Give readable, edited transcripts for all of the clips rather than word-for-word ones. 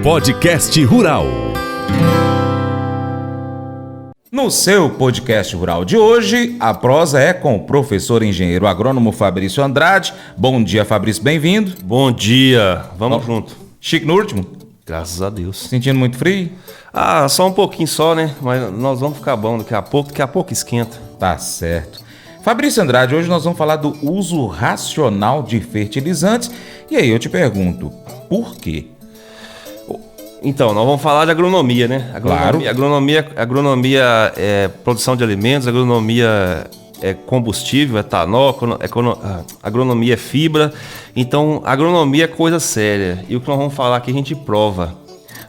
Podcast Rural. No seu podcast rural de hoje, a prosa é com o professor engenheiro agrônomo Fabrício Andrade. Bom dia, Fabrício, bem-vindo. Bom dia, vamos junto. Chique no último? Graças a Deus. Sentindo muito frio? Só um pouquinho só, né? Mas nós vamos ficar bom daqui a pouco esquenta. Tá certo. Fabrício Andrade, hoje nós vamos falar do uso racional de fertilizantes. E aí eu te pergunto, por quê? Então, nós vamos falar de agronomia, né? Claro. Agronomia é produção de alimentos, agronomia é combustível, etanol, agronomia é fibra. Então, agronomia é coisa séria. E o que nós vamos falar aqui a gente prova.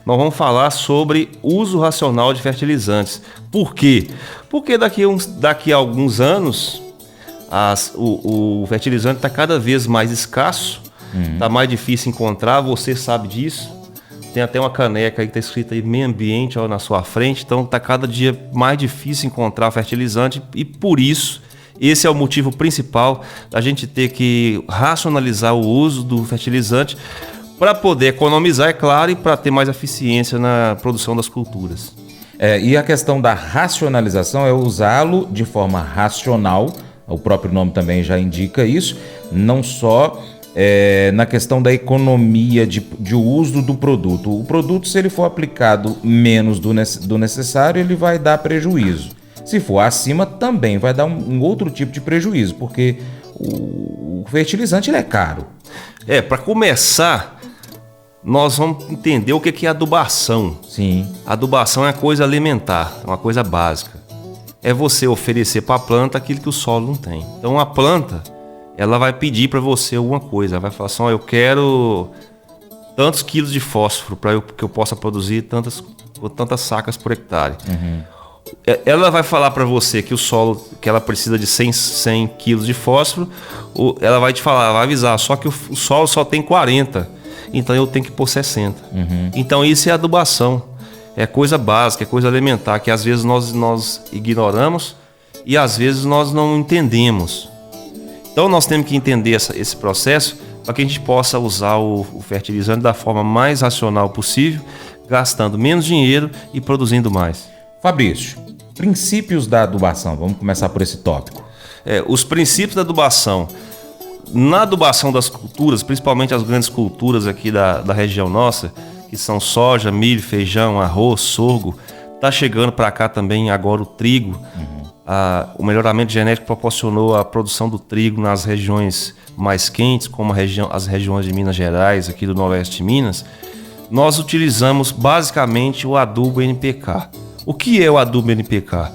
Nós vamos falar sobre uso racional de fertilizantes. Por quê? Porque daqui a alguns anos o fertilizante está cada vez mais escasso, está mais difícil encontrar, você sabe disso. Tem até uma caneca aí que está escrita aí meio ambiente na sua frente, então está cada dia mais difícil encontrar fertilizante e por isso, esse é o motivo principal da gente ter que racionalizar o uso do fertilizante para poder economizar, é claro, e para ter mais eficiência na produção das culturas. E a questão da racionalização é usá-lo de forma racional, o próprio nome também já indica isso, não só na questão da economia de uso do produto. O produto, se ele for aplicado menos do necessário, ele vai dar prejuízo. Se for acima, também vai dar um outro tipo de prejuízo, porque o fertilizante ele é caro. Para começar, nós vamos entender o que é adubação. Sim. Adubação é coisa alimentar, é uma coisa básica. É você oferecer para a planta aquilo que o solo não tem. Então a planta, ela vai pedir para você alguma coisa. Ela vai falar assim, eu quero tantos quilos de fósforo para que eu possa produzir tantas sacas por hectare. Uhum. Ela vai falar para você que o solo, que ela precisa de 100 quilos de fósforo. Ela vai te falar, vai avisar, só que o solo só tem 40. Então eu tenho que pôr 60. Uhum. Então isso é adubação. É coisa básica, é coisa alimentar, que às vezes nós ignoramos e às vezes nós não entendemos. Então nós temos que entender esse processo para que a gente possa usar o fertilizante da forma mais racional possível, gastando menos dinheiro e produzindo mais. Fabrício, princípios da adubação. Vamos começar por esse tópico. Os princípios da adubação. Na adubação das culturas, principalmente as grandes culturas aqui da região nossa, que são soja, milho, feijão, arroz, sorgo, está chegando para cá também agora o trigo. Uhum. O melhoramento genético proporcionou a produção do trigo nas regiões mais quentes, como as regiões de Minas Gerais, aqui do Noroeste de Minas. Nós utilizamos basicamente o adubo NPK. O que é o adubo NPK?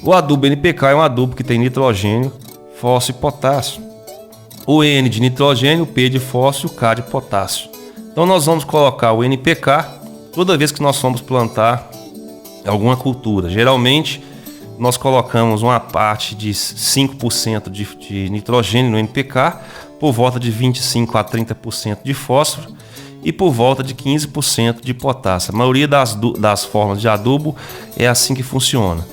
O adubo NPK é um adubo que tem nitrogênio, fósforo e potássio. O N de nitrogênio, o P de fósforo e o K de potássio. Então nós vamos colocar o NPK toda vez que nós vamos plantar alguma cultura. Geralmente nós colocamos uma parte de 5% de nitrogênio no NPK, por volta de 25% a 30% de fósforo e por volta de 15% de potássio. A maioria das formas de adubo é assim que funciona.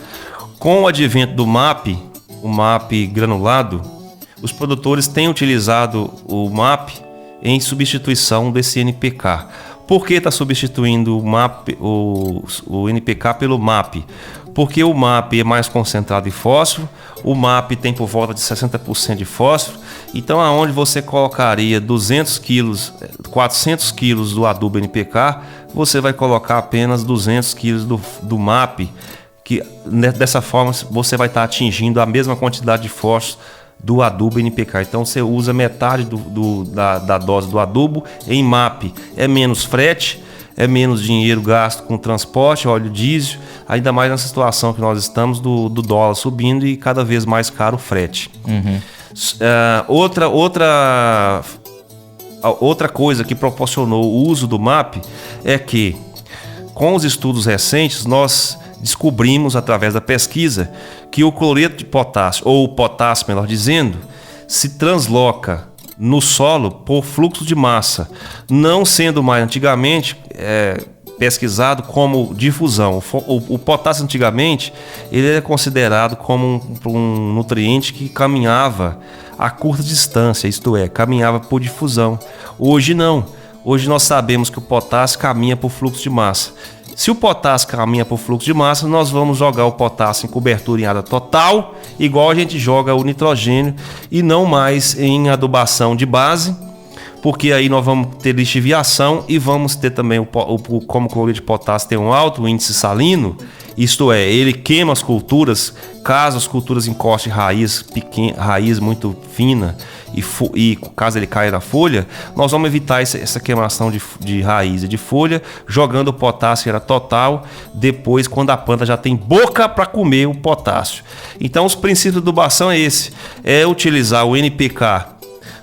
Com o advento do MAP, o MAP granulado, os produtores têm utilizado o MAP em substituição desse NPK. Por que está substituindo o NPK pelo MAP? Porque o MAP é mais concentrado em fósforo, o MAP tem por volta de 60% de fósforo, então aonde você colocaria 200 quilos, 400 quilos do adubo NPK, você vai colocar apenas 200 quilos do MAP, que dessa forma você vai estar atingindo a mesma quantidade de fósforo do adubo NPK. Então você usa metade da dose do adubo em MAP. É menos frete, é menos dinheiro gasto com transporte, óleo diesel, ainda mais nessa situação que nós estamos do dólar subindo e cada vez mais caro o frete. Uhum. Outra coisa que proporcionou o uso do MAP é que, com os estudos recentes, nós descobrimos através da pesquisa que o cloreto de potássio, ou o potássio, melhor dizendo, se transloca no solo por fluxo de massa, não sendo mais antigamente pesquisado como difusão. O potássio antigamente ele era considerado como um nutriente que caminhava a curta distância, isto é, caminhava por difusão. Hoje não. Hoje nós sabemos que o potássio caminha por fluxo de massa. Se o potássio caminha por fluxo de massa, nós vamos jogar o potássio em cobertura em área total, igual a gente joga o nitrogênio, e não mais em adubação de base, porque aí nós vamos ter lixiviação e vamos ter também, como o cloreto de potássio tem um alto índice salino, isto é, ele queima as culturas, caso as culturas encostem raiz muito fina e caso ele caia na folha, nós vamos evitar essa queimação de raiz e de folha, jogando o potássio em área total, depois quando a planta já tem boca para comer o potássio. Então os princípios de adubação é esse, é utilizar o NPK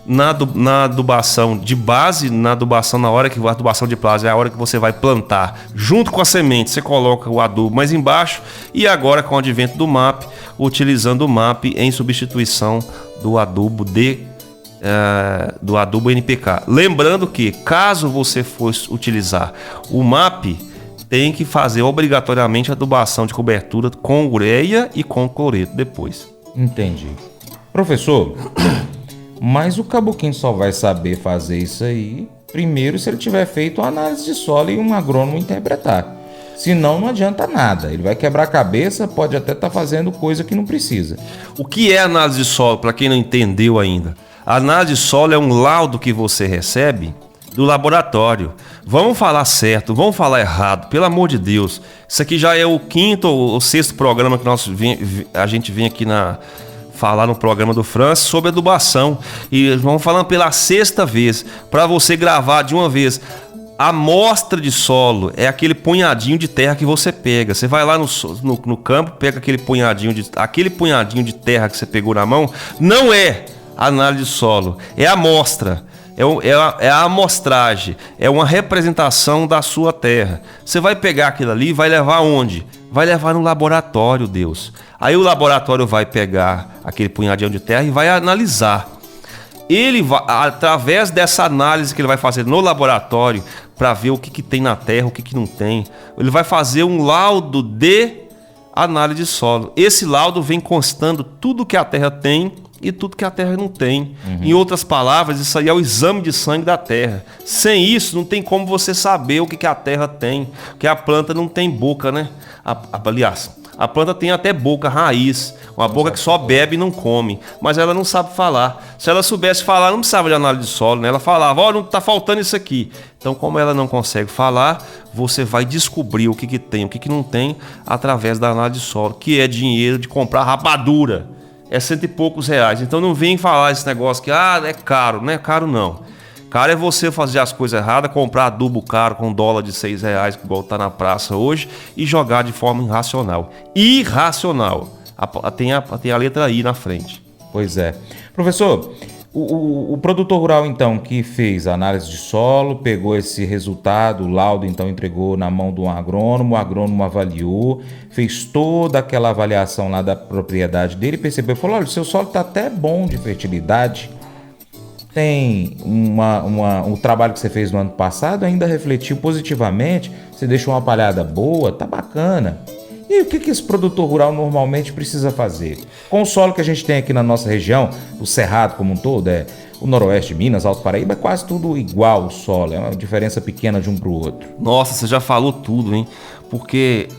na adubação de base, na adubação na hora que a adubação de base é a hora que você vai plantar, junto com a semente você coloca o adubo mais embaixo, e agora com o advento do MAP, utilizando o MAP em substituição do adubo NPK. Lembrando que caso você fosse utilizar o MAP, tem que fazer obrigatoriamente a adubação de cobertura com ureia e com cloreto depois. Entendi. Professor, mas o caboquinho só vai saber fazer isso aí primeiro se ele tiver feito uma análise de solo e um agrônomo interpretar. Senão não adianta nada. Ele vai quebrar a cabeça, pode até estar fazendo coisa que não precisa. O que é análise de solo, para quem não entendeu ainda? A análise de solo é um laudo que você recebe do laboratório. Vamos falar certo, vamos falar errado, pelo amor de Deus. Isso aqui já é o 5º ou 6º programa que a gente vem aqui falar no programa do Francis sobre adubação, e vamos falando pela 6ª vez, para você gravar de uma vez. A amostra de solo é aquele punhadinho de terra que você pega. Você vai lá no campo, pega aquele punhadinho de terra que você pegou na mão. Não é análise de solo, é a amostra. É a amostragem, é uma representação da sua terra. Você vai pegar aquilo ali e vai levar aonde? Vai levar no laboratório, Deus. Aí o laboratório vai pegar aquele punhadinho de terra e vai analisar. Ele vai, através dessa análise que ele vai fazer no laboratório, para ver o que tem na terra, o que não tem, ele vai fazer um laudo de análise de solo. Esse laudo vem constando tudo que a terra tem e tudo que a terra não tem. Em outras palavras, isso aí é o exame de sangue da terra. Sem isso, não tem como você saber o que a terra tem, porque a planta não tem boca, né? Aliás, a planta tem até boca, raiz, uma boca que só bebe e não come, mas ela não sabe falar. Se ela soubesse falar, não precisava de análise de solo, né? Ela falava, ó, não tá faltando isso aqui. Então, como ela não consegue falar, você vai descobrir o que tem, o que não tem, através da análise de solo, que é dinheiro de comprar rapadura. É R$100 e poucos. Então não vem falar esse negócio que é caro. Não é caro, não. Caro é você fazer as coisas erradas, comprar adubo caro com $1 de R$6, igual tá na praça hoje, e jogar de forma irracional. Irracional. Tem a letra I na frente. Pois é. Professor, o produtor rural, então, que fez a análise de solo, pegou esse resultado, o laudo, então, entregou na mão de um agrônomo, o agrônomo avaliou, fez toda aquela avaliação lá da propriedade dele, percebeu, falou, olha, o seu solo está até bom de fertilidade, tem o trabalho que você fez no ano passado ainda refletiu positivamente, você deixou uma palhada boa, tá bacana. E aí, o que esse produtor rural normalmente precisa fazer? Com o solo que a gente tem aqui na nossa região, o Cerrado como um todo, o Noroeste de Minas, Alto Paraíba, é quase tudo igual o solo, é uma diferença pequena de um para o outro. Nossa, você já falou tudo, hein? Porque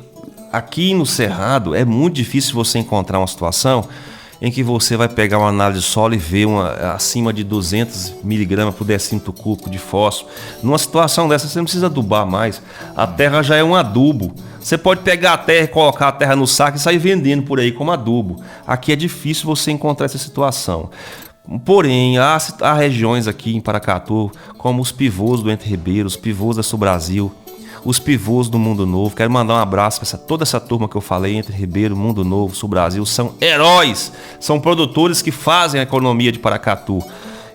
aqui no Cerrado é muito difícil você encontrar uma situação em que você vai pegar uma análise de solo e ver acima de 200 miligramas por decímetro cúbico de fósforo. Numa situação dessa, você não precisa adubar mais. A terra já é um adubo. Você pode pegar a terra e colocar a terra no saco e sair vendendo por aí como adubo. Aqui é difícil você encontrar essa situação. Porém, há regiões aqui em Paracatu, como os pivôs do Entre Ribeiros, os pivôs da Sul Brasil, os pivôs do Mundo Novo. Quero mandar um abraço para toda essa turma que eu falei, Entre Ribeiro, Mundo Novo, Sul Brasil. São heróis, são produtores que fazem a economia de Paracatu.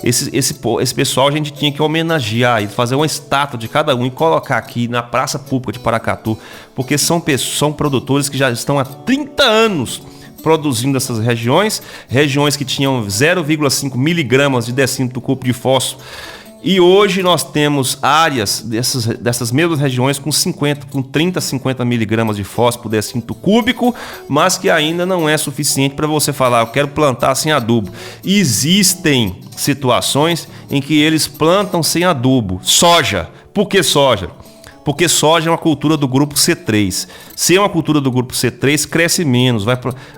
Esse pessoal a gente tinha que homenagear e fazer uma estátua de cada um e colocar aqui na praça pública de Paracatu, porque são produtores que já estão há 30 anos produzindo essas regiões que tinham 0,5 miligramas de decímetro cúbico de fósforo, E hoje nós temos áreas dessas mesmas regiões com 30, 50 miligramas de fósforo por decímetro cúbico, mas que ainda não é suficiente para você falar, eu quero plantar sem adubo. Existem situações em que eles plantam sem adubo. Soja. Por que soja? Porque soja é uma cultura do grupo C3. Se é uma cultura do grupo C3, cresce menos.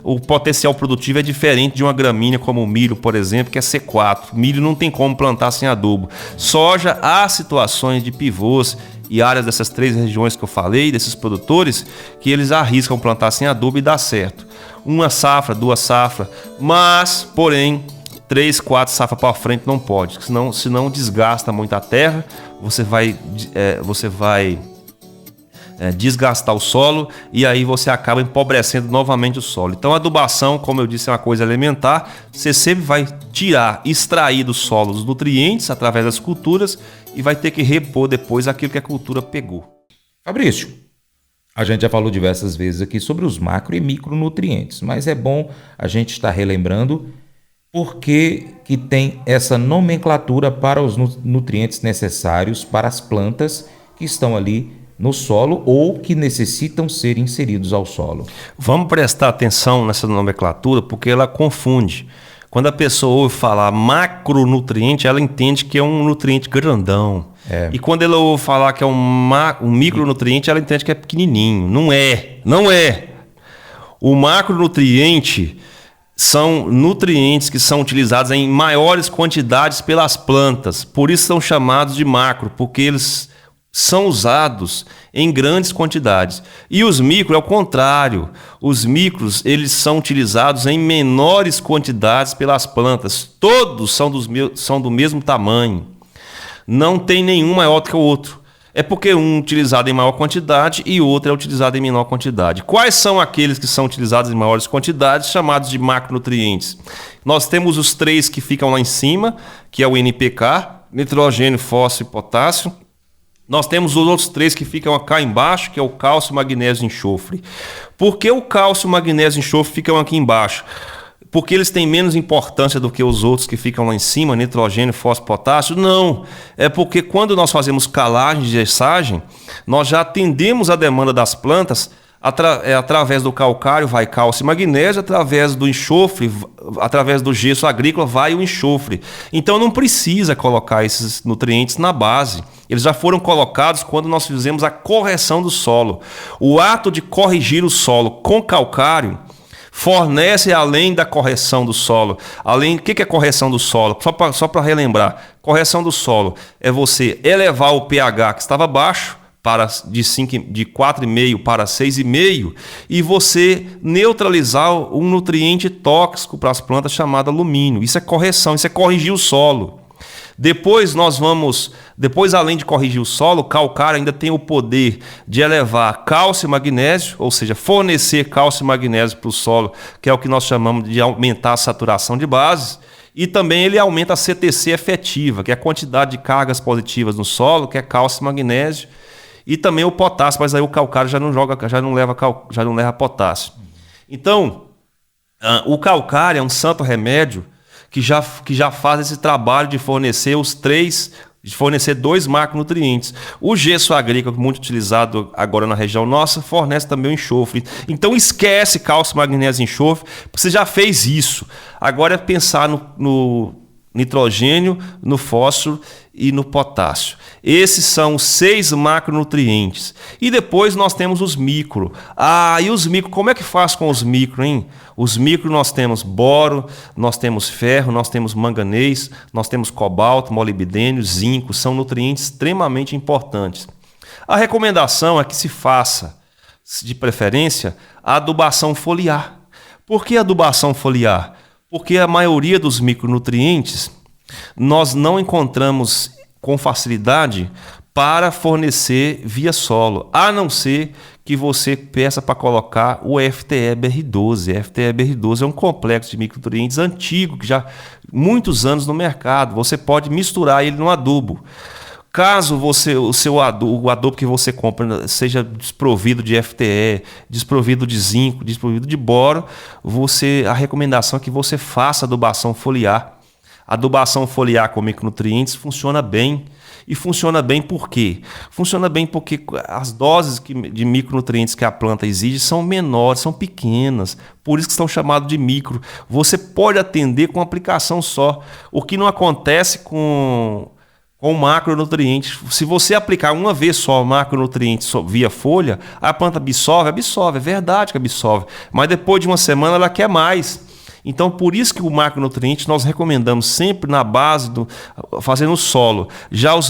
O potencial produtivo é diferente de uma gramínea como o milho, por exemplo, que é C4. Milho não tem como plantar sem adubo. Soja, há situações de pivôs e áreas dessas 3 regiões que eu falei, desses produtores, que eles arriscam plantar sem adubo e dá certo. 1 safra, 2 safras, mas, porém, 3, 4 safras para frente não pode, senão desgasta muito a terra, você vai desgastar o solo e aí você acaba empobrecendo novamente o solo. Então a adubação, como eu disse, é uma coisa elementar, você sempre vai extrair do solo os nutrientes através das culturas e vai ter que repor depois aquilo que a cultura pegou. Fabrício, a gente já falou diversas vezes aqui sobre os macro e micronutrientes, mas é bom a gente estar relembrando por que tem essa nomenclatura para os nutrientes necessários para as plantas que estão ali no solo ou que necessitam ser inseridos ao solo. Vamos prestar atenção nessa nomenclatura porque ela confunde. Quando a pessoa ouve falar macronutriente, ela entende que é um nutriente grandão. E quando ela ouve falar que é um micronutriente, ela entende que é pequenininho. Não é. O macronutriente são nutrientes que são utilizados em maiores quantidades pelas plantas. Por isso são chamados de macro, porque eles são usados em grandes quantidades. E os micro é o contrário. Os micros, eles são utilizados em menores quantidades pelas plantas. Todos são do mesmo tamanho. Não tem nenhum maior do que o outro. É porque um é utilizado em maior quantidade e o outro é utilizado em menor quantidade. Quais são aqueles que são utilizados em maiores quantidades, chamados de macronutrientes? Nós temos os 3 que ficam lá em cima, que é o NPK, nitrogênio, fósforo e potássio. Nós temos os outros 3 que ficam cá embaixo, que é o cálcio, magnésio e enxofre. Por que o cálcio, magnésio e enxofre ficam aqui embaixo? Porque eles têm menos importância do que os outros que ficam lá em cima, nitrogênio, fósforo, potássio? Não. É porque quando nós fazemos calagem de gessagem, nós já atendemos a demanda das plantas através do calcário, vai cálcio e magnésio, através do enxofre, através do gesso agrícola, vai o enxofre. Então não precisa colocar esses nutrientes na base. Eles já foram colocados quando nós fizemos a correção do solo. O ato de corrigir o solo com calcário fornece além da correção do solo. O que é correção do solo? Só para relembrar, correção do solo é você elevar o pH que estava baixo de 4,5 para 6,5 e você neutralizar um nutriente tóxico para as plantas chamado alumínio. Isso é correção, isso é corrigir o solo. Depois além de corrigir o solo, o calcário ainda tem o poder de elevar cálcio e magnésio, ou seja, fornecer cálcio e magnésio para o solo, que é o que nós chamamos de aumentar a saturação de bases. E também ele aumenta a CTC efetiva, que é a quantidade de cargas positivas no solo, que é cálcio e magnésio. E também o potássio, mas aí o calcário já não leva potássio. Então, o calcário é um santo remédio que já faz esse trabalho de fornecer de fornecer 2 macronutrientes. O gesso agrícola, muito utilizado agora na região nossa, fornece também o enxofre. Então esquece cálcio, magnésio e enxofre, porque você já fez isso. Agora é pensar no nitrogênio, no fósforo e no potássio. Esses são os 6 macronutrientes. E depois nós temos os micro. E os micro, como é que faz com os micro, hein? Os micro nós temos boro, nós temos ferro, nós temos manganês, nós temos cobalto, molibdênio, zinco. São nutrientes extremamente importantes. A recomendação é que se faça, de preferência, a adubação foliar. Por que adubação foliar? Porque a maioria dos micronutrientes nós não encontramos com facilidade para fornecer via solo, a não ser que você peça para colocar o FTE-BR12. FTE-BR12 é um complexo de micronutrientes antigo, que já há muitos anos no mercado. Você pode misturar ele no adubo. Caso o adubo que você compra seja desprovido de FTE, desprovido de zinco, desprovido de boro, a recomendação é que você faça adubação foliar. A adubação foliar com micronutrientes funciona bem. E funciona bem por quê? Funciona bem porque as doses de micronutrientes que a planta exige são menores, são pequenas. Por isso que são chamados de micro. Você pode atender com aplicação só. O que não acontece com macronutrientes. Se você aplicar uma vez só macronutrientes via folha, a planta absorve, é verdade que absorve. Mas depois de uma semana ela quer mais. Então, por isso que o macronutriente nós recomendamos sempre na base, fazendo o solo. Já os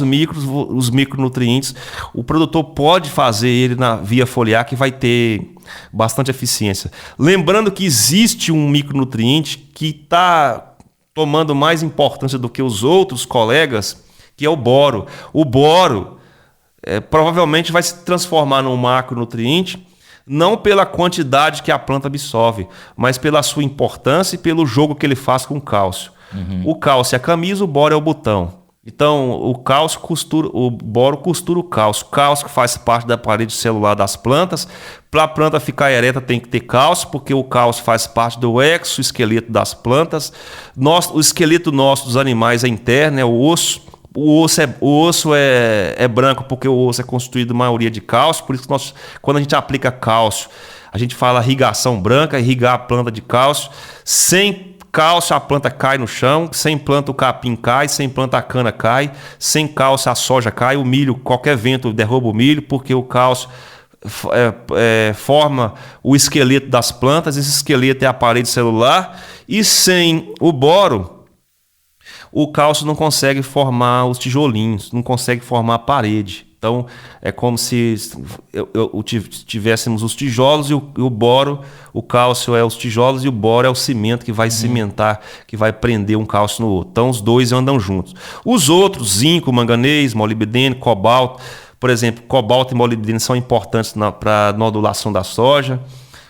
micronutrientes, o produtor pode fazer ele via foliar, que vai ter bastante eficiência. Lembrando que existe um micronutriente que está tomando mais importância do que os outros colegas, que é o boro. O boro provavelmente vai se transformar num macronutriente, não pela quantidade que a planta absorve, mas pela sua importância e pelo jogo que ele faz com o cálcio. O cálcio é a camisa, o boro é o botão. Então, o boro costura o cálcio. O cálcio que faz parte da parede celular das plantas. Para a planta ficar ereta tem que ter cálcio, porque o cálcio faz parte do exoesqueleto das plantas. O esqueleto nosso dos animais é interno, é o osso. O osso é branco porque o osso é constituído maioria de cálcio, por isso que quando a gente aplica cálcio, a gente fala irrigação branca, irrigar a planta de cálcio. Sem cálcio a planta cai no chão, sem planta o capim cai, sem planta a cana cai, sem cálcio a soja cai, o milho, qualquer vento derruba o milho, porque o cálcio forma o esqueleto das plantas, esse esqueleto é a parede celular, e sem o boro, o cálcio não consegue formar os tijolinhos, não consegue formar a parede. Então, é como se tivéssemos os tijolos e o boro, o cálcio é os tijolos e o boro é o cimento que vai cimentar, que vai prender um cálcio no outro. Então, os dois andam juntos. Os outros, zinco, manganês, molibdênio, cobalto, por exemplo, cobalto e molibdênio são importantes para a nodulação da soja.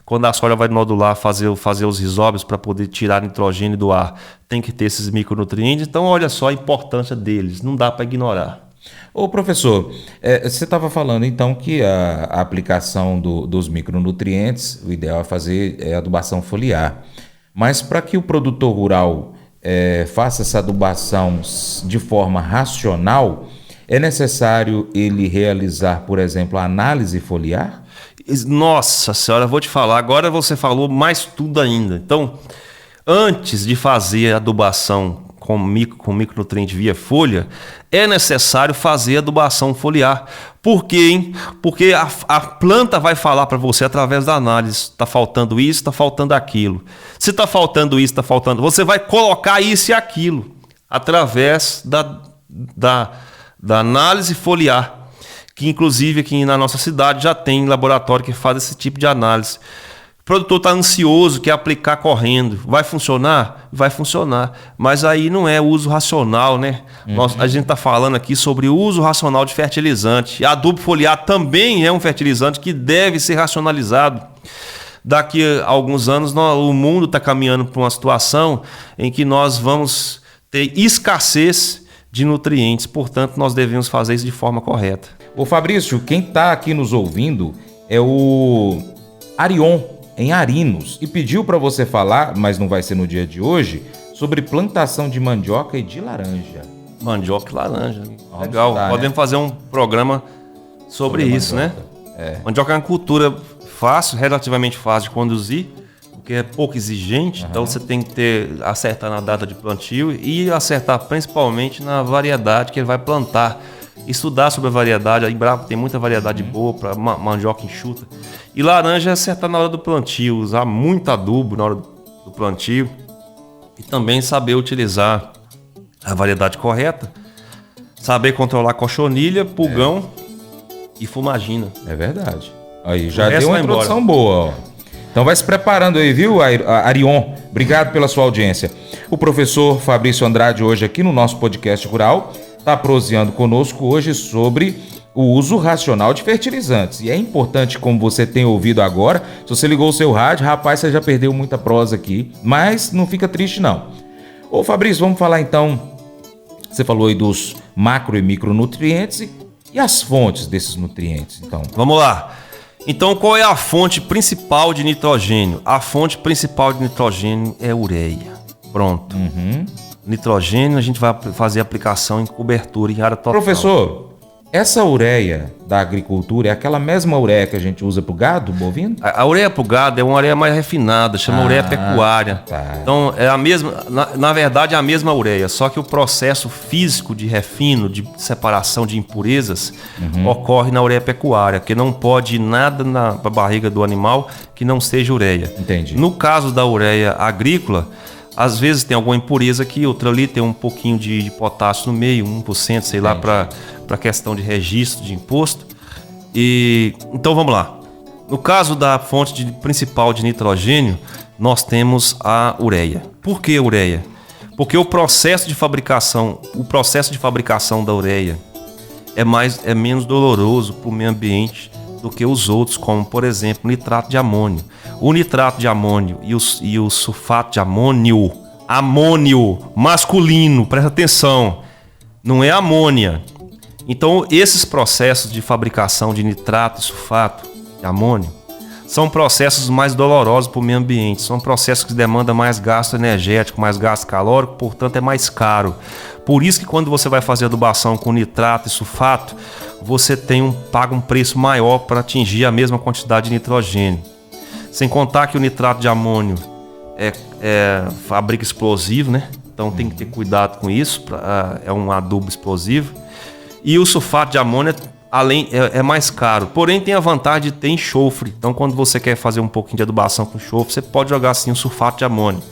Quando a soja vai nodular, fazer os rizóbios para poder tirar nitrogênio do ar, tem que ter esses micronutrientes. Então, olha só a importância deles, não dá para ignorar. Ô professor, você estava falando então que a aplicação dos micronutrientes, o ideal é fazer adubação foliar. Mas para que o produtor rural faça essa adubação de forma racional, é necessário ele realizar, por exemplo, a análise foliar? Nossa senhora, vou te falar, agora você falou mais tudo ainda. Então, antes de fazer a adubação com micronutriente via folha, é necessário fazer a adubação foliar. Por quê, hein? Porque a planta vai falar para você através da análise, está faltando isso, está faltando aquilo. Se está faltando isso, está faltando... Você vai colocar isso e aquilo através da análise foliar, que inclusive aqui na nossa cidade já tem laboratório que faz esse tipo de análise. O produtor está ansioso, quer aplicar correndo. Vai funcionar? Vai funcionar. Mas aí não é uso racional, né? A gente está falando aqui sobre o uso racional de fertilizante. Adubo foliar também é um fertilizante que deve ser racionalizado. Daqui a alguns anos o mundo está caminhando para uma situação em que nós vamos ter escassez de nutrientes. Portanto, nós devemos fazer isso de forma correta. Ô Fabrício, quem está aqui nos ouvindo é o Arion, em Arinos, e pediu para você falar, mas não vai ser no dia de hoje, sobre plantação de mandioca e de laranja. Mandioca e laranja. Legal. Podemos fazer um programa sobre isso, né? Mandioca é uma cultura fácil, relativamente fácil de conduzir, porque é pouco exigente, então você tem que acertar na data de plantio e acertar principalmente na variedade que ele vai plantar. Estudar sobre a variedade, aí em Bravo tem muita variedade boa para mandioca enxuta. E laranja é acertar na hora do plantio, usar muito adubo na hora do plantio e também saber utilizar a variedade correta, saber controlar cochonilha, pulgão e fumagina. É verdade. Aí já deu uma introdução boa, ó. Então vai se preparando aí, viu, Arion? Obrigado pela sua audiência. O professor Fabrício Andrade hoje aqui no nosso podcast rural está proseando conosco hoje sobre o uso racional de fertilizantes. E é importante, como você tem ouvido agora, se você ligou o seu rádio, rapaz, você já perdeu muita prosa aqui, mas não fica triste não. Ô Fabrício, vamos falar então, você falou aí dos macro e micronutrientes e as fontes desses nutrientes, então. Vamos lá. Então, qual é a fonte principal de nitrogênio? A fonte principal de nitrogênio é a ureia. Pronto. nitrogênio, a gente vai fazer aplicação em cobertura em área total. Professor, essa ureia da agricultura é aquela mesma ureia que a gente usa para o gado bovino? A ureia para o gado é uma ureia mais refinada, chama ureia pecuária. Tá. Então, é a mesma, na verdade, é a mesma ureia, só que o processo físico de refino, de separação de impurezas, ocorre na ureia pecuária, porque não pode ir nada na barriga do animal que não seja ureia. Entendi. No caso da ureia agrícola, às vezes tem alguma impureza aqui, outra ali, tem um pouquinho de potássio no meio, 1%, sei lá, para questão de registro de imposto. Então vamos lá. No caso da fonte principal de nitrogênio, nós temos a ureia. Por que ureia? Porque o processo de fabricação da ureia é menos doloroso para o meio ambiente do que os outros, como por exemplo o nitrato de amônio. O nitrato de amônio e o sulfato de amônio masculino, presta atenção, não é amônia. Então esses processos de fabricação de nitrato e sulfato de amônio são processos mais dolorosos para o meio ambiente, são processos que demandam mais gasto energético, mais gasto calórico, portanto é mais caro. Por isso que quando você vai fazer adubação com nitrato e sulfato, você paga um preço maior para atingir a mesma quantidade de nitrogênio. Sem contar que o nitrato de amônio fabrica explosivo, né? Então tem que ter cuidado com isso, é um adubo explosivo. E o sulfato de amônio é mais caro, porém tem a vantagem de ter enxofre. Então quando você quer fazer um pouquinho de adubação com enxofre, você pode jogar assim o sulfato de amônio.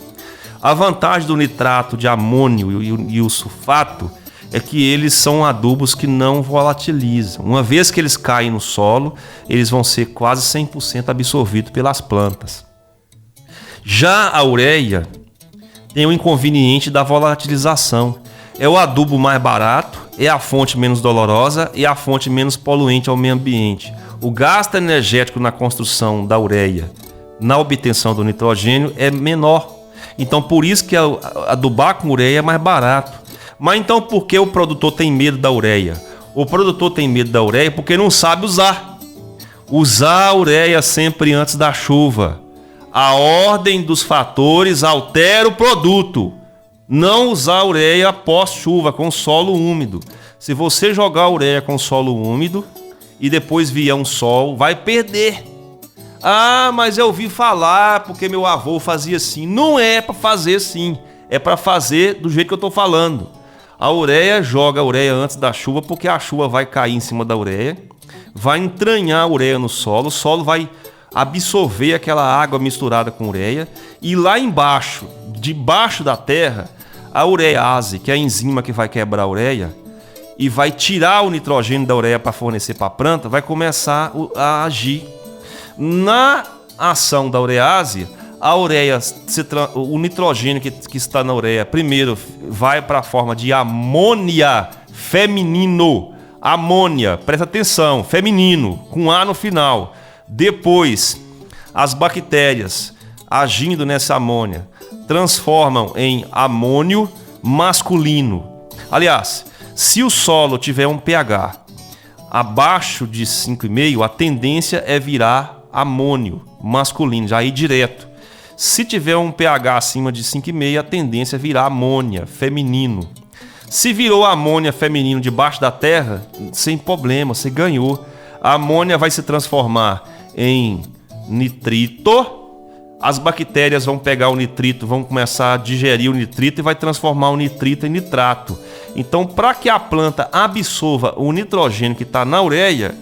A vantagem do nitrato de amônio e o sulfato é que eles são adubos que não volatilizam. Uma vez que eles caem no solo, eles vão ser quase 100% absorvidos pelas plantas. Já a ureia tem o inconveniente da volatilização. É o adubo mais barato, é a fonte menos dolorosa e a fonte menos poluente ao meio ambiente. O gasto energético na construção da ureia, na obtenção do nitrogênio, é menor. Então, por isso que adubar com ureia é mais barato. Mas então por que o produtor tem medo da ureia? O produtor tem medo da ureia porque não sabe usar. Usar a ureia sempre antes da chuva. A ordem dos fatores altera o produto. Não usar a ureia após chuva, com solo úmido. Se você jogar a ureia com solo úmido e depois vier um sol, vai perder. Ah, mas eu ouvi falar porque meu avô fazia assim. Não é para fazer assim. É para fazer do jeito que eu estou falando. A ureia joga a ureia antes da chuva porque a chuva vai cair em cima da ureia, vai entranhar a ureia no solo, o solo vai absorver aquela água misturada com ureia e lá embaixo, debaixo da terra, a urease, que é a enzima que vai quebrar a ureia e vai tirar o nitrogênio da ureia para fornecer para a planta, vai começar a agir. Na ação da urease, a ureia, o nitrogênio que está na ureia, primeiro vai para a forma de amônia feminino. Amônia, presta atenção, feminino, com A no final. Depois, as bactérias agindo nessa amônia transformam em amônio masculino. Aliás, se o solo tiver um pH abaixo de 5,5, a tendência é virar amônio masculino, já ir direto. Se tiver um pH acima de 5,5, a tendência é virar amônia feminino. Se virou amônia feminino debaixo da terra, sem problema, você ganhou. A amônia vai se transformar em nitrito. As bactérias vão pegar o nitrito, vão começar a digerir o nitrito e vai transformar o nitrito em nitrato. Então, para que a planta absorva o nitrogênio que está na ureia,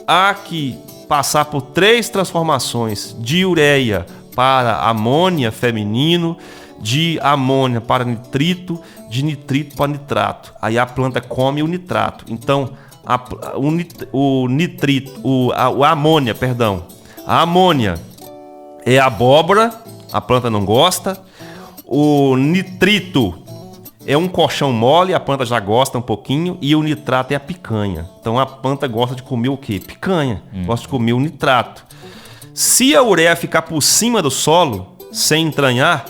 há que passar por 3 transformações de ureia para amônia feminino, de amônia para nitrito, de nitrito para nitrato. Aí a planta come o nitrato. Então, a amônia, perdão. A amônia é abóbora, a planta não gosta. O nitrito é um colchão mole, a planta já gosta um pouquinho. E o nitrato é a picanha. Então a planta gosta de comer o quê? Picanha. Gosta de comer o nitrato. Se a ureia ficar por cima do solo, sem entranhar,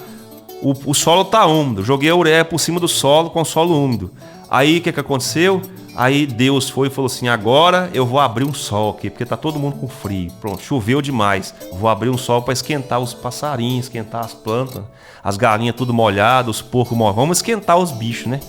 o solo está úmido. Joguei a ureia por cima do solo com o solo úmido. Aí o que aconteceu? Aí Deus foi e falou assim, agora eu vou abrir um sol aqui, porque tá todo mundo com frio. Pronto, choveu demais. Vou abrir um sol para esquentar os passarinhos, esquentar as plantas, as galinhas tudo molhadas, os porcos molhados. Vamos esquentar os bichos, né?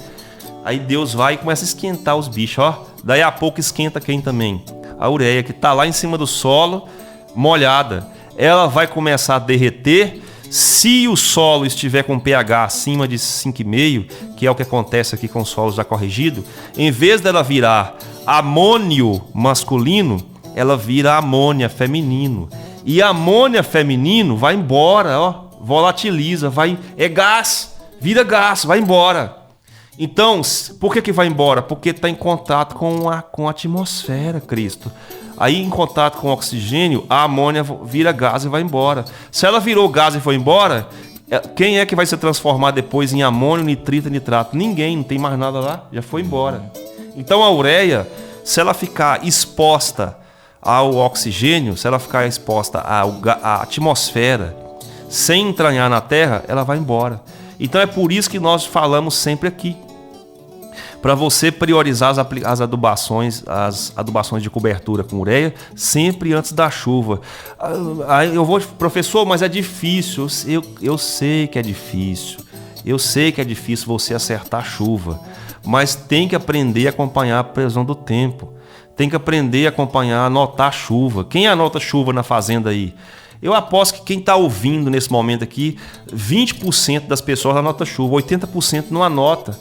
Aí Deus vai e começa a esquentar os bichos, ó. Daí a pouco esquenta quem também? A ureia, que tá lá em cima do solo, molhada. Ela vai começar a derreter. Se o solo estiver com pH acima de 5,5, que é o que acontece aqui com os solos já corrigidos, em vez dela virar amônio masculino, ela vira amônia feminino. E amônia feminino vai embora, ó, volatiliza, é gás, vira gás, vai embora. Então, por que vai embora? Porque está em contato com a atmosfera, Cristo. Aí, em contato com o oxigênio, a amônia vira gás e vai embora. Se ela virou gás e foi embora, quem é que vai se transformar depois em amônio, nitrito e nitrato? Ninguém, não tem mais nada lá, já foi embora. Então, a ureia, se ela ficar exposta ao oxigênio, se ela ficar exposta à atmosfera, sem entranhar na terra, ela vai embora. Então, é por isso que nós falamos sempre aqui. Para você priorizar as adubações de cobertura com ureia sempre antes da chuva. Aí eu vou, professor, mas é difícil. Eu sei que é difícil. Eu sei que é difícil você acertar a chuva. Mas tem que aprender a acompanhar a previsão do tempo. Tem que aprender a acompanhar, anotar a chuva. Quem anota chuva na fazenda aí? Eu aposto que quem está ouvindo nesse momento aqui, 20% das pessoas anota chuva, 80% não anota.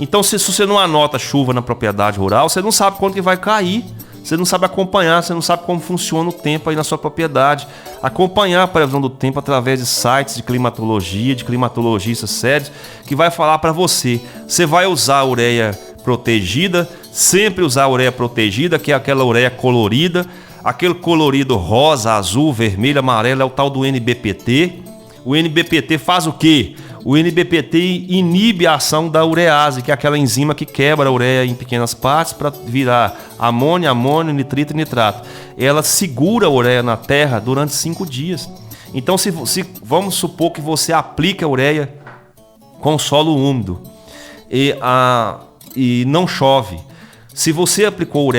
Então, se você não anota chuva na propriedade rural, você não sabe quando que vai cair. Você não sabe acompanhar, você não sabe como funciona o tempo aí na sua propriedade. Acompanhar a previsão do tempo através de sites de climatologia, de climatologistas sérios, que vai falar para você. Você vai usar a ureia protegida, sempre usar a ureia protegida, que é aquela ureia colorida. Aquele colorido rosa, azul, vermelho, amarelo é o tal do NBPT. O NBPT faz o quê? O NBPT inibe a ação da urease, que é aquela enzima que quebra a ureia em pequenas partes para virar amônio, nitrito e nitrato. Ela segura a ureia na terra durante 5 dias. Então, se vamos supor que você aplica a ureia com solo úmido e não chove. Se você aplicou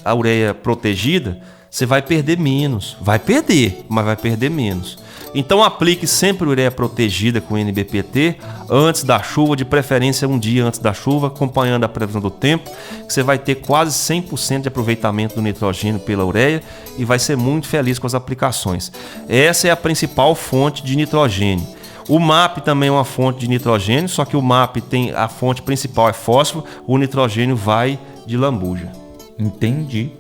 a ureia protegida, você vai perder menos. Vai perder, mas vai perder menos. Então aplique sempre ureia protegida com NBPT antes da chuva, de preferência um dia antes da chuva, acompanhando a previsão do tempo, que você vai ter quase 100% de aproveitamento do nitrogênio pela ureia e vai ser muito feliz com as aplicações. Essa é a principal fonte de nitrogênio. O MAP também é uma fonte de nitrogênio, só que o MAP tem a fonte principal é fósforo, o nitrogênio vai de lambuja. Entendi.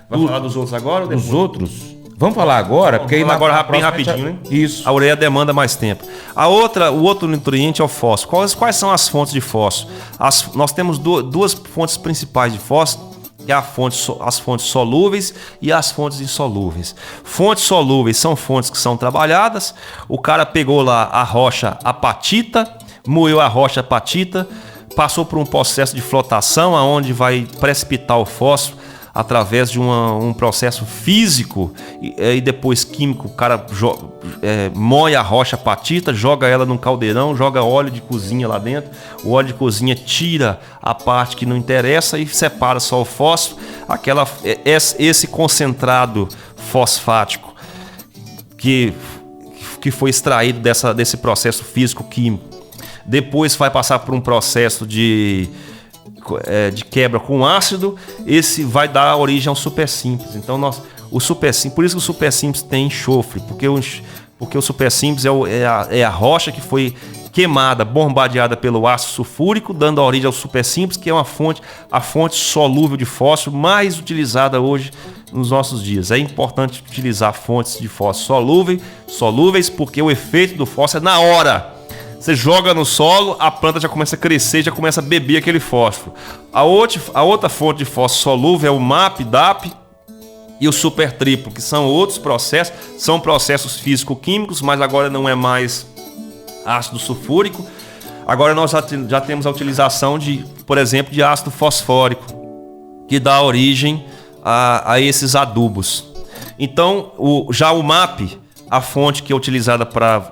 Vamos falar dos outros agora? Dos outros? Vamos falar agora, porque aí agora bem rapidinho, né? Isso. A ureia demanda mais tempo. O outro nutriente é o fósforo. Quais são as fontes de fósforo? Nós temos duas fontes principais de fósforo, que é as fontes solúveis e as fontes insolúveis. Fontes solúveis são fontes que são trabalhadas. O cara pegou lá a rocha apatita, moeu a rocha apatita, passou por um processo de flotação, onde vai precipitar o fósforo através de um processo físico e depois químico. O cara moe a rocha apatita, joga ela num caldeirão, joga óleo de cozinha lá dentro. O óleo de cozinha tira a parte que não interessa e separa só o fósforo. Esse concentrado fosfático que foi extraído desse processo físico-químico. Depois vai passar por um processo de quebra com ácido, esse vai dar origem ao super simples. Então o super simples, por isso que o super simples tem enxofre, porque o super simples é a rocha que foi queimada, bombardeada pelo ácido sulfúrico, dando origem ao super simples, que é a fonte solúvel de fósforo mais utilizada hoje nos nossos dias. É importante utilizar fontes de fósforo solúveis, porque o efeito do fósforo é na hora. Você joga no solo, a planta já começa a crescer, já começa a beber aquele fósforo. A outra fonte de fósforo solúvel é o MAP, DAP e o super triplo, que são outros processos, são processos físico-químicos, mas agora não é mais ácido sulfúrico. Agora nós já temos a utilização por exemplo, de ácido fosfórico, que dá origem a esses adubos. Então, já o MAP, A fonte que é utilizada para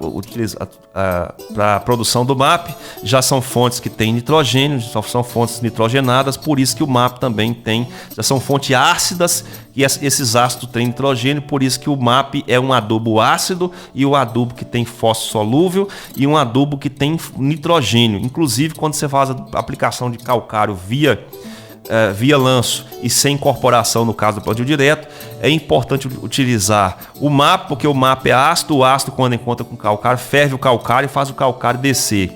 a produção do MAP já são fontes que têm nitrogênio, são fontes nitrogenadas, por isso que o MAP também já são fontes ácidas, e esses ácidos têm nitrogênio, por isso que o MAP é um adubo ácido, e um adubo que tem fósforo solúvel, e um adubo que tem nitrogênio. Inclusive, quando você faz a aplicação de calcário via lanço e sem incorporação, no caso do plantio direto, é importante utilizar o MAP, porque o MAP é ácido. O ácido, quando encontra com o calcário, ferve o calcário e faz o calcário descer.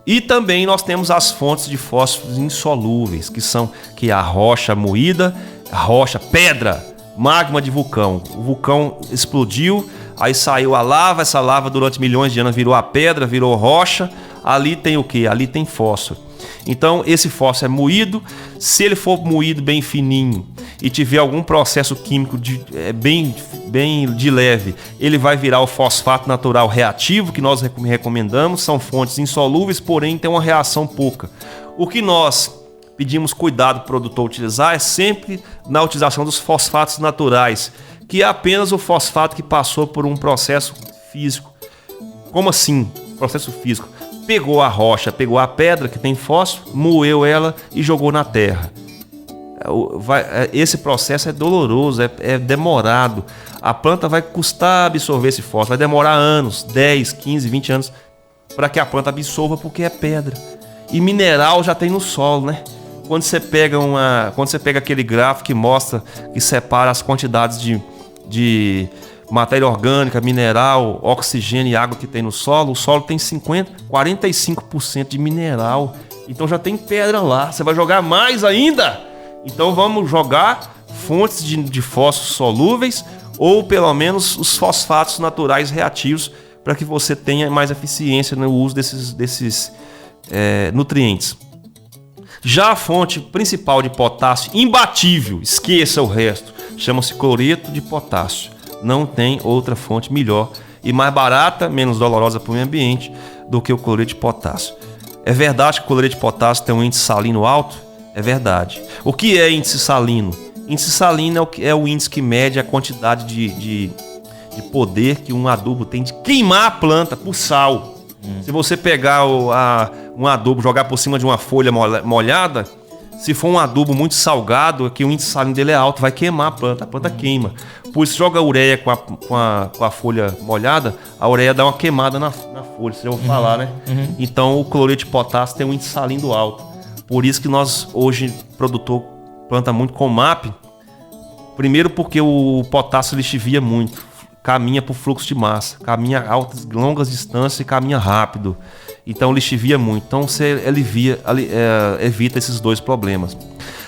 E também nós temos as fontes de fósforos insolúveis, que é a rocha moída, pedra, magma de vulcão. O vulcão explodiu, aí saiu a lava, essa lava durante milhões de anos virou a pedra, virou rocha. Ali tem o quê? Ali tem fósforo. Então, esse fósforo é moído. Se ele for moído bem fininho e tiver algum processo químico bem de leve, ele vai virar o fosfato natural reativo, que nós recomendamos. São fontes insolúveis, porém tem uma reação pouca. O que nós pedimos cuidado para o produtor utilizar é sempre na utilização dos fosfatos naturais, que é apenas o fosfato que passou por um processo físico. Como assim? Processo físico. Pegou a rocha, pegou a pedra que tem fósforo, moeu ela e jogou na terra. Esse processo é doloroso, é demorado. A planta vai custar absorver esse fósforo, vai demorar anos, 10, 15, 20 anos, para que a planta absorva, porque é pedra. E mineral já tem no solo, né? Quando você pega aquele gráfico que mostra, que separa as quantidades de matéria orgânica, mineral, oxigênio e água que tem no solo, o solo tem 45% de mineral. Então já tem pedra lá. Você vai jogar mais ainda? Então vamos jogar fontes de fósforos solúveis, ou pelo menos os fosfatos naturais reativos, para que você tenha mais eficiência no uso desses nutrientes. Já a fonte principal de potássio, imbatível, esqueça o resto, chama-se cloreto de potássio. Não tem outra fonte melhor e mais barata, menos dolorosa para o meio ambiente do que o cloreto de potássio. É verdade que o cloreto de potássio tem um índice salino alto? É verdade. O que é índice salino? Índice salino é o índice que mede a quantidade de poder que um adubo tem de queimar a planta por sal. Se você pegar um adubo, jogar por cima de uma folha molhada, se for um adubo muito salgado, que o índice salino dele é alto, vai queimar a planta queima. Por isso, joga ureia com a folha molhada, a ureia dá uma queimada na folha, você já ouviu falar, né? Então, o cloreto de potássio tem um índice salino alto. Por isso que nós, hoje, produtor planta muito com MAP. Primeiro porque o potássio lixivia muito, caminha por fluxo de massa, caminha longas distâncias e caminha rápido. Então lixivia muito. Então você evita esses dois problemas.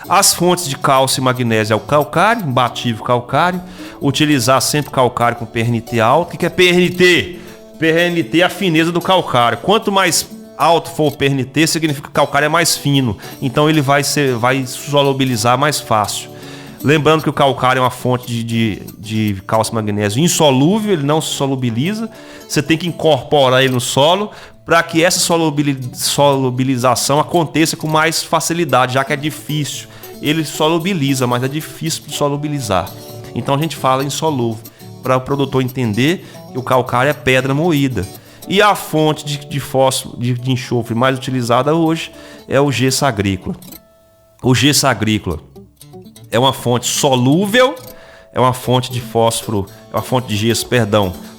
As fontes de cálcio e magnésio é o calcário, imbatível calcário. Utilizar sempre calcário com PRNT alto. O que é PRNT? PRNT é a fineza do calcário. Quanto mais alto for o PRNT, significa que o calcário é mais fino. Então ele vai solubilizar mais fácil. Lembrando que o calcário é uma fonte de cálcio e magnésio insolúvel, ele não se solubiliza. Você tem que incorporar ele no solo para que essa solubilização aconteça com mais facilidade, já que é difícil. Ele solubiliza, mas é difícil de solubilizar. Então a gente fala insolúvel, para o produtor entender que o calcário é pedra moída. E a fonte de fósforo, de enxofre mais utilizada hoje é o gesso agrícola. O gesso agrícola é uma fonte solúvel, é uma fonte de fósforo, é uma fonte de gesso,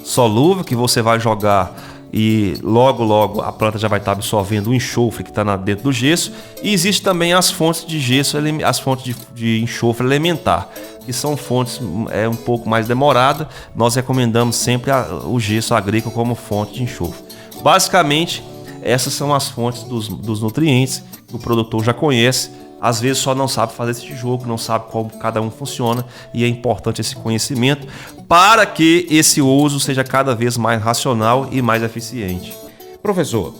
solúvel, que você vai jogar e logo a planta já vai estar absorvendo o enxofre que está dentro do gesso. E existe também as fontes de gesso, as fontes de enxofre elementar, que são fontes um pouco mais demoradas. Nós recomendamos sempre o gesso agrícola como fonte de enxofre. Basicamente, essas são as fontes dos nutrientes que o produtor já conhece. Às vezes só não sabe fazer esse jogo, não sabe como cada um funciona, e é importante esse conhecimento para que esse uso seja cada vez mais racional e mais eficiente. Professor,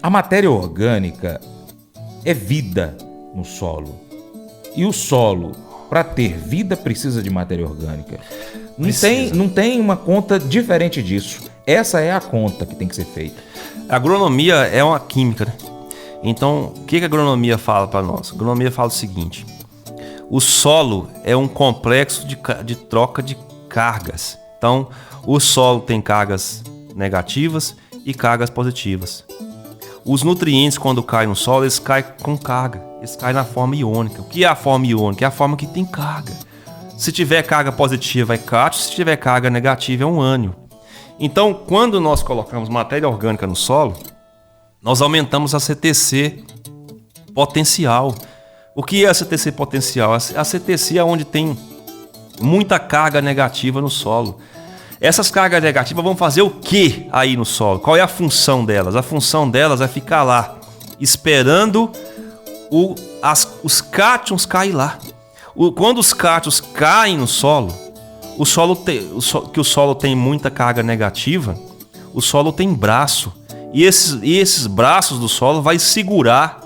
a matéria orgânica é vida no solo. E o solo, para ter vida, precisa de matéria orgânica. Não tem uma conta diferente disso. Essa é a conta que tem que ser feita. A agronomia é uma química, né? Então, o que a agronomia fala para nós? A agronomia fala o seguinte: o solo é um complexo de troca de cargas. Então, o solo tem cargas negativas e cargas positivas. Os nutrientes, quando caem no solo, eles caem com carga. Eles caem na forma iônica. O que é a forma iônica? É a forma que tem carga. Se tiver carga positiva é cátion, se tiver carga negativa é um ânion. Então, quando nós colocamos matéria orgânica no solo, nós aumentamos a CTC potencial. O que é a CTC potencial? A CTC é onde tem muita carga negativa no solo. Essas cargas negativas vão fazer o que aí no solo? Qual é a função delas? A função delas é ficar lá, esperando os cátions cair lá. Quando os cátions caem no solo, que o solo tem muita carga negativa, o solo tem braço. E esses braços do solo vai segurar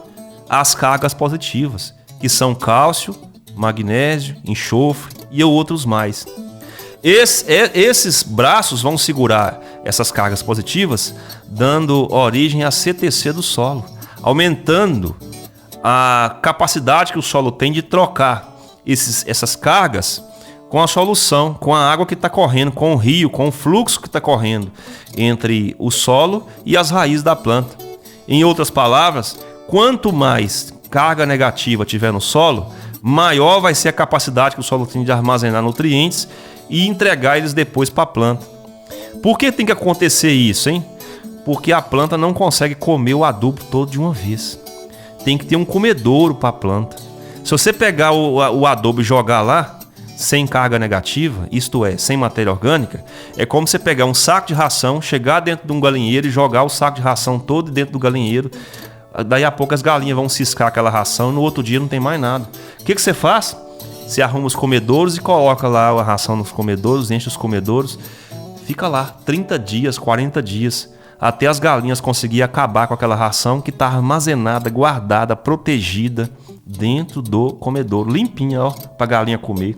as cargas positivas, que são cálcio, magnésio, enxofre e outros mais. Esses braços vão segurar essas cargas positivas, dando origem à CTC do solo, aumentando a capacidade que o solo tem de trocar essas cargas com a solução, com a água que está correndo, com o rio, com o fluxo que está correndo entre o solo e as raízes da planta. Em outras palavras, quanto mais carga negativa tiver no solo, maior vai ser a capacidade que o solo tem de armazenar nutrientes e entregar eles depois para a planta. Por que tem que acontecer isso, hein? Porque a planta não consegue comer o adubo todo de uma vez. Tem que ter um comedouro para a planta. Se você pegar o adubo e jogar lá, sem carga negativa, isto é, sem matéria orgânica, é como você pegar um saco de ração, chegar dentro de um galinheiro e jogar o saco de ração todo dentro do galinheiro. Daí a pouco as galinhas vão ciscar aquela ração e no outro dia não tem mais nada. O que você faz? Você arruma os comedouros e coloca lá a ração nos comedouros, enche os comedouros, fica lá 30 dias, 40 dias, até as galinhas conseguirem acabar com aquela ração que está armazenada, guardada, protegida dentro do comedouro, limpinha, ó, para a galinha comer.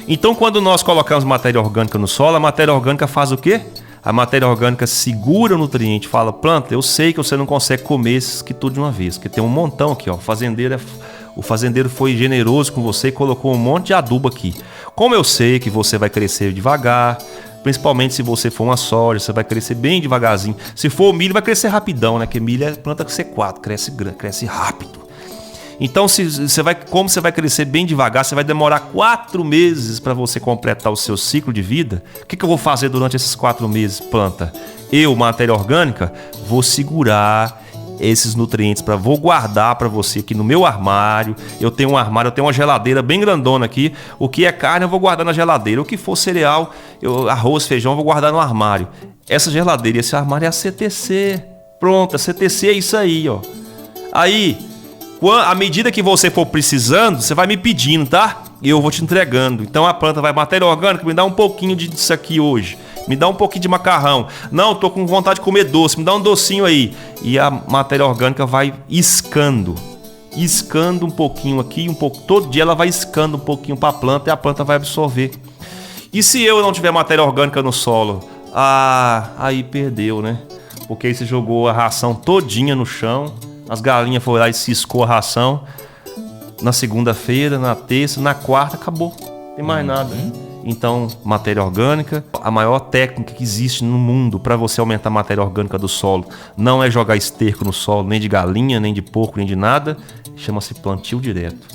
Então, quando nós colocamos matéria orgânica no solo, a matéria orgânica faz o quê? A matéria orgânica segura o nutriente, fala: planta, eu sei que você não consegue comer esses aqui tudo de uma vez, porque tem um montão aqui, ó. O fazendeiro foi generoso com você e colocou um monte de adubo aqui. Como eu sei que você vai crescer devagar, principalmente se você for uma soja, você vai crescer bem devagarzinho. Se for o milho, vai crescer rapidão, né? Porque milho é planta C4, cresce rápido. Então, como você vai crescer bem devagar, você vai demorar 4 meses para você completar o seu ciclo de vida. O que eu vou fazer durante esses 4 meses, planta? Eu, matéria orgânica, vou segurar esses nutrientes, vou guardar para você aqui no meu armário. Eu tenho um armário, eu tenho uma geladeira bem grandona aqui. O que é carne eu vou guardar na geladeira. O que for cereal, arroz, feijão, eu vou guardar no armário. Essa geladeira e esse armário é a CTC. Pronto, a CTC é isso aí, ó. Aí, à medida que você for precisando, você vai me pedindo, tá? E eu vou te entregando. Então a planta vai: matéria orgânica, me dá um pouquinho disso aqui hoje. Me dá um pouquinho de macarrão. Não, tô com vontade de comer doce, me dá um docinho aí. E a matéria orgânica vai iscando um pouquinho aqui, um pouco. Todo dia ela vai iscando um pouquinho para a planta e a planta vai absorver. E se eu não tiver matéria orgânica no solo? Aí perdeu, né? Porque aí você jogou a ração todinha no chão, as galinhas foram lá e ciscou a ração. Na segunda-feira, na terça, na quarta, acabou. Não tem mais nada. Então, matéria orgânica, a maior técnica que existe no mundo para você aumentar a matéria orgânica do solo não é jogar esterco no solo, nem de galinha, nem de porco, nem de nada. Chama-se plantio direto.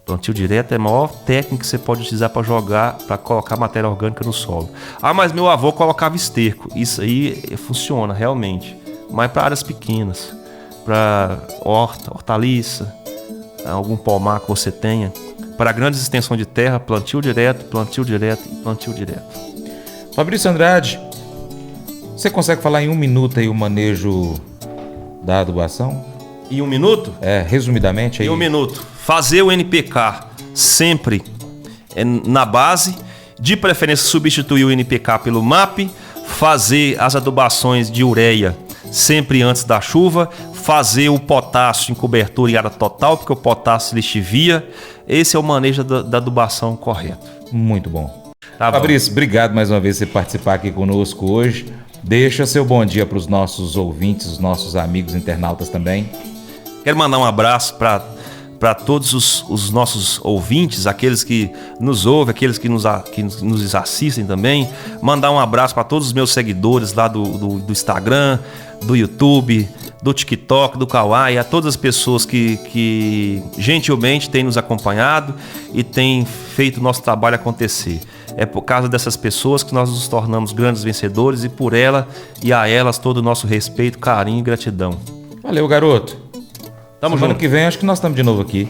Plantio direto é a maior técnica que você pode utilizar para colocar matéria orgânica no solo. Mas meu avô colocava esterco. Isso aí funciona realmente, mas para áreas pequenas, para hortaliça, algum pomar que você tenha. Para grandes extensões de terra, plantio direto e plantio direto. Fabrício Andrade, você consegue falar em 1 minuto aí o manejo da adubação? Em 1 minuto? Resumidamente aí. Em 1 minuto. Fazer o NPK sempre na base, de preferência substituir o NPK pelo MAP, fazer as adubações de ureia sempre antes da chuva, fazer o potássio em cobertura e área total, porque o potássio lixivia. Esse é o manejo da adubação correto. Muito bom. Fabrício, obrigado mais uma vez por você participar aqui conosco hoje. Deixa seu bom dia para os nossos ouvintes, os nossos amigos internautas também. Quero mandar um abraço para para todos os nossos ouvintes, aqueles que nos ouvem, aqueles que nos assistem também. Mandar um abraço para todos os meus seguidores lá do Instagram, do YouTube, do TikTok, do Kawaii, a todas as pessoas que gentilmente têm nos acompanhado e têm feito o nosso trabalho acontecer. É por causa dessas pessoas que nós nos tornamos grandes vencedores e por ela e a elas todo o nosso respeito, carinho e gratidão. Valeu, garoto. Tamo Semana junto. que vem acho que nós estamos de novo aqui.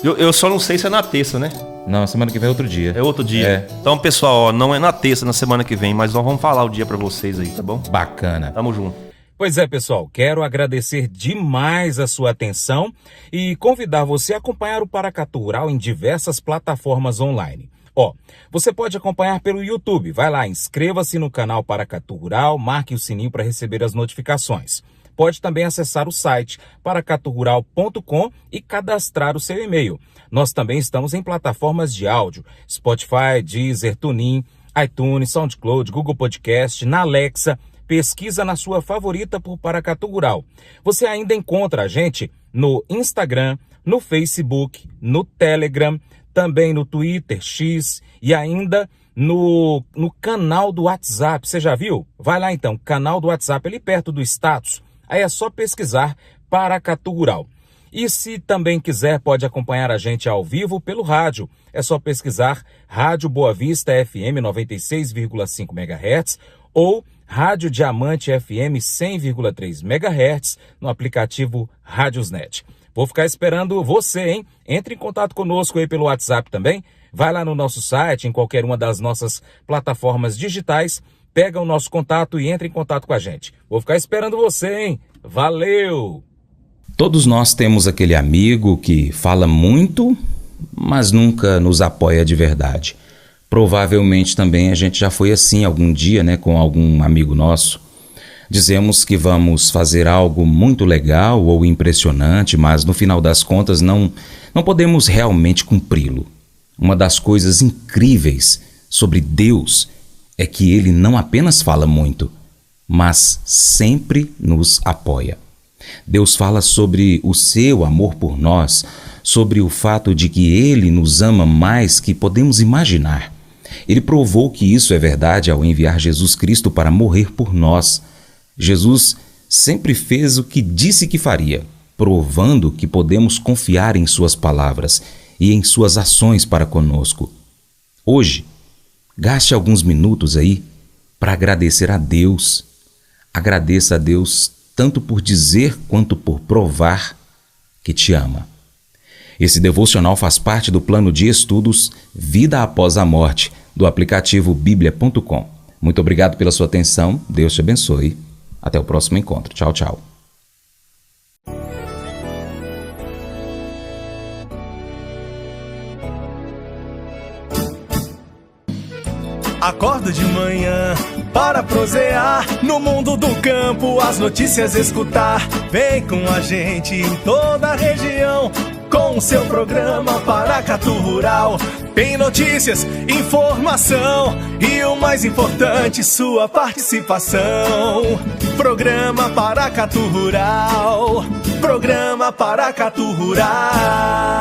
Eu só não sei se é na terça, né? Não, semana que vem é outro dia. É outro dia. É. Então, pessoal, ó, não é na terça, na semana que vem, mas nós vamos falar o dia pra vocês aí, tá bom? Bacana. Tamo junto. Pois é, pessoal, quero agradecer demais a sua atenção e convidar você a acompanhar o Paracatu Rural em diversas plataformas online. Ó, você pode acompanhar pelo YouTube, vai lá, inscreva-se no canal Paracatu Rural, marque o sininho para receber as notificações. Pode também acessar o site paracaturural.com e cadastrar o seu e-mail. Nós também estamos em plataformas de áudio, Spotify, Deezer, TuneIn, iTunes, SoundCloud, Google Podcast, na Alexa. Pesquisa na sua favorita por Paracatu Rural. Você ainda encontra a gente no Instagram, no Facebook, no Telegram, também no Twitter, X e ainda no canal do WhatsApp. Você já viu? Vai lá então, canal do WhatsApp ali perto do status. Aí é só pesquisar Paracatu Rural. E se também quiser, pode acompanhar a gente ao vivo pelo rádio. É só pesquisar Rádio Boa Vista FM 96,5 MHz ou Rádio Diamante FM 100,3 MHz no aplicativo Rádiosnet. Vou ficar esperando você, hein? Entre em contato conosco aí pelo WhatsApp também. Vai lá no nosso site, em qualquer uma das nossas plataformas digitais, pega o nosso contato e entre em contato com a gente. Vou ficar esperando você, hein? Valeu! Todos nós temos aquele amigo que fala muito, mas nunca nos apoia de verdade. Provavelmente também a gente já foi assim algum dia, né, com algum amigo nosso. Dizemos que vamos fazer algo muito legal ou impressionante, mas no final das contas não podemos realmente cumpri-lo. Uma das coisas incríveis sobre Deus é que Ele não apenas fala muito, mas sempre nos apoia. Deus fala sobre o seu amor por nós, sobre o fato de que Ele nos ama mais que podemos imaginar. Ele provou que isso é verdade ao enviar Jesus Cristo para morrer por nós. Jesus sempre fez o que disse que faria, provando que podemos confiar em suas palavras e em suas ações para conosco. Hoje, gaste alguns minutos aí para agradecer a Deus. Agradeça a Deus tanto por dizer quanto por provar que te ama. Esse devocional faz parte do plano de estudos Vida Após a Morte, do aplicativo biblia.com. Muito obrigado pela sua atenção, Deus te abençoe. Até o próximo encontro. Tchau, tchau. Acordo de manhã para prosear no mundo do campo, as notícias escutar. Vem com a gente em toda a região com o seu programa Paracatu Rural. Tem notícias, informação e o mais importante, sua participação. Programa Paracatu Rural. Programa Paracatu Rural.